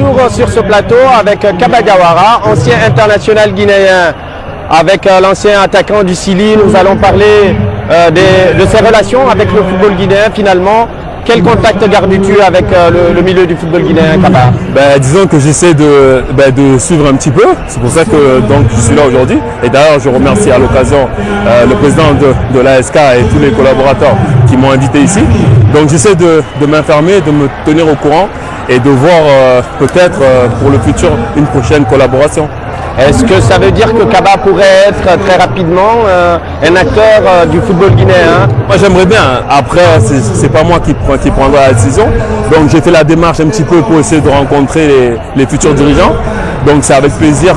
retour sur ce plateau avec Kaba Diawara, ancien international guinéen. Avec l'ancien attaquant du Sili, nous allons parler de ses relations avec le football guinéen finalement. Quel contact gardes-tu avec le milieu du football guinéen, Kaba? Disons que j'essaie de suivre un petit peu. C'est pour ça que donc, je suis là aujourd'hui. Et d'ailleurs, je remercie à l'occasion le président de l'ASK et tous les collaborateurs qui m'ont invité ici. Donc j'essaie de m'informer, de me tenir au courant et de voir peut-être pour le futur une prochaine collaboration. Est-ce que ça veut dire que Kaba pourrait être très rapidement un acteur du football guinéen? Moi j'aimerais bien, après c'est pas moi qui prendra la décision, donc j'ai fait la démarche un petit peu pour essayer de rencontrer les futurs dirigeants, donc c'est avec plaisir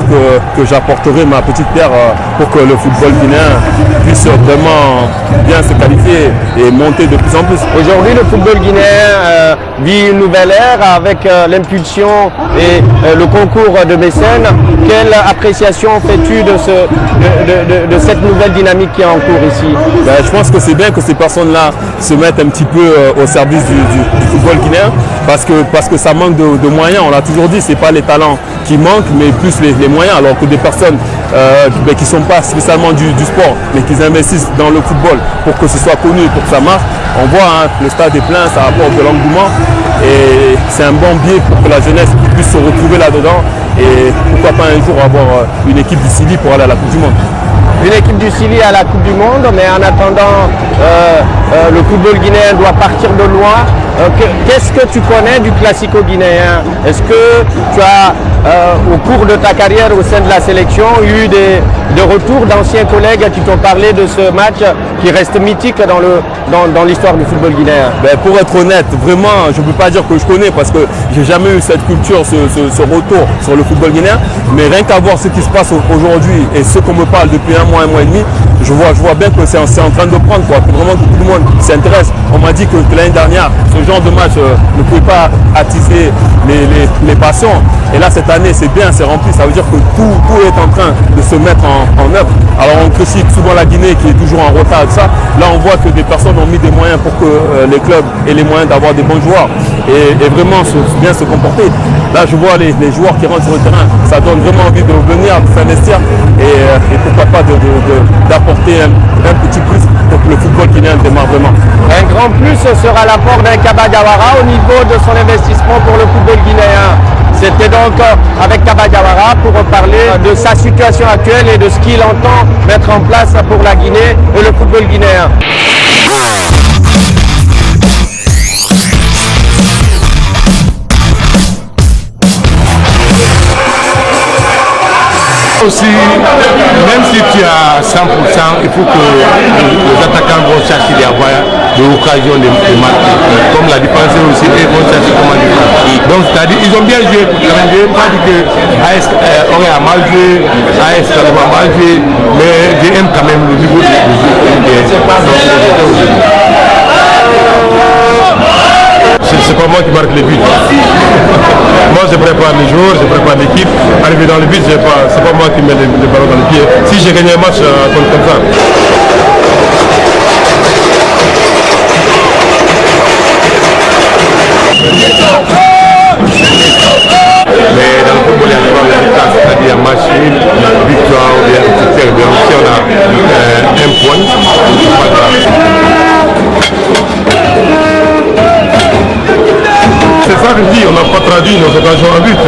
que j'apporterai ma petite pierre pour que le football guinéen puisse vraiment bien se qualifier et monter de plus en plus. Aujourd'hui le football guinéen vit une nouvelle ère avec l'impulsion et le concours de mécènes. Quelle appréciation fais-tu de cette nouvelle dynamique qui est en cours ici? Je pense que c'est bien que ces personnes-là se mettent un petit peu au service du football guinéen parce que ça manque de moyens. On l'a toujours dit, c'est pas les talents qui manquent, mais plus les moyens. Alors que des personnes qui ne sont pas spécialement du sport, mais qui investissent dans le football pour que ce soit connu, pour que ça marche. On voit le stade est plein, ça apporte de l'engouement et c'est un bon biais pour que la jeunesse puisse se retrouver là-dedans et pourquoi pas un jour avoir une équipe du Sili pour aller à la Coupe du Monde. Une équipe du Sili à la Coupe du Monde, mais en attendant, le football guinéen doit partir de loin. Qu'est-ce que tu connais du classico guinéen? Est-ce que tu as, au cours de ta carrière au sein de la sélection, eu des retours d'anciens collègues qui t'ont parlé de ce match qui reste mythique dans l'histoire du football guinéen? Pour être honnête, vraiment, je ne peux pas dire que je connais parce que j'ai jamais eu cette culture, ce retour sur le football guinéen. Mais rien qu'à voir ce qui se passe aujourd'hui et ce qu'on me parle depuis un mois et demi, je vois bien que c'est en train de prendre, quoi, que vraiment que tout le monde s'intéresse. On m'a dit que l'année dernière, ce genre de match ne pouvait pas attiser les passions. Et là, cette année, c'est bien, c'est rempli. Ça veut dire que tout est en train de se mettre en œuvre. Alors, on critique souvent la Guinée qui est toujours en retard de ça. Là, on voit que des personnes ont mis des moyens pour que les clubs aient les moyens d'avoir des bons joueurs et vraiment bien se comporter. Là, je vois les joueurs qui rentrent sur le terrain. Ça donne vraiment envie de venir, de s'investir et pourquoi pas d'apporter un petit plus pour que le football guinéen démarre vraiment. Un grand plus sera l'apport d'un Kaba Diawara au niveau de son investissement pour le football guinéen. C'était donc avec Kaba Diawara pour parler de sa situation actuelle et de ce qu'il entend mettre en place pour la Guinée et le football guinéen. Aussi, même si tu as 100%, il faut que les attaquants vont chercher l'occasion de marquer. Comme la défense aussi, ils vont chercher comment défendre. Donc, c'est-à-dire, ils ont bien joué pour quand même jouer. Pas dit que AS aurait à mal joué, AS a mal joué, mais j'aime quand même le niveau de jeu. C'est pas moi qui marque les buts. Moi je prépare les joueurs, je prépare l'équipe. Arriver dans le but, c'est pas moi qui mets les ballons dans le pied. Si j'ai gagné un match comme ça. Mais dans le football, il y a souvent la différence, c'est-à-dire un match nul, victoire ou bien etc. Si on a un point, c'est pas grave. C'est ça que je dis, on n'a pas traduit nos occasions en but.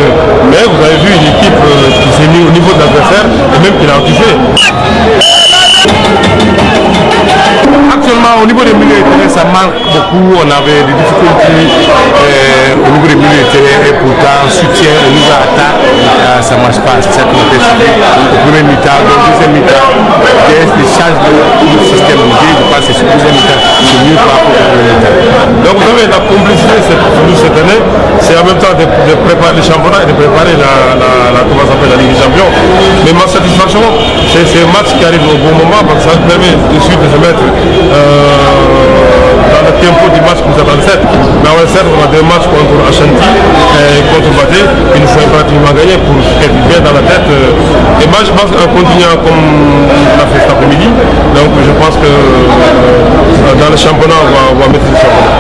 Mais vous avez vu une équipe qui s'est mise au niveau de l'adversaire et même qui l'a anticipé. Actuellement, au niveau des milieux de terrain, ça manque beaucoup. On avait des difficultés au niveau des milieux de terrain et pourtant, soutien au niveau de l'attaque, ça ne marche pas. C'est ça qu'on a fait subir au premier mi-temps. Donc, deuxième mi-temps, des changes de système de jeu. Je pense que c'est le deuxième mi-temps, c'est mieux par rapport au premier mi-temps. Donc, vous avez la complicité cette année, c'est en même temps de préparer le championnat et de préparer la Ligue des Champions. Mais ma satisfaction, c'est un match qui arrive au bon moment parce que ça permet de suite de se mettre dans le tempo du match que nous avons 7. Mais en 7, on a deux matchs contre Ashanti et contre Badé. Il nous faut pratiquement gagner pour être bien dans la tête. Et moi, je pense qu'en continuant comme on a fait cet après-midi, donc je pense que dans le championnat, on va mettre le championnat.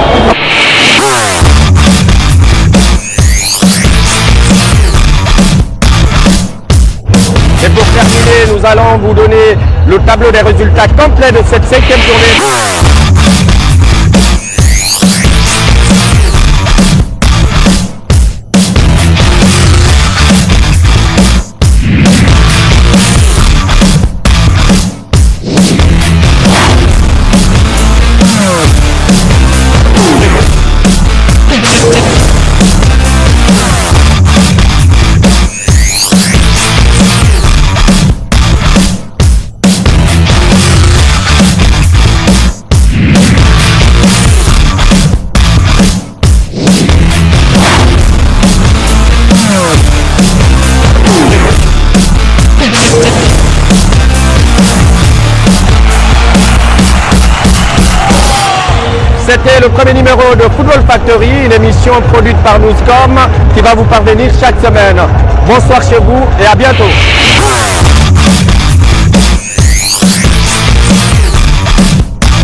allons vous donner le tableau des résultats complets de cette 5e journée. C'était le premier numéro de Football Factory, une émission produite par Newscom qui va vous parvenir chaque semaine. Bonsoir chez vous et à bientôt.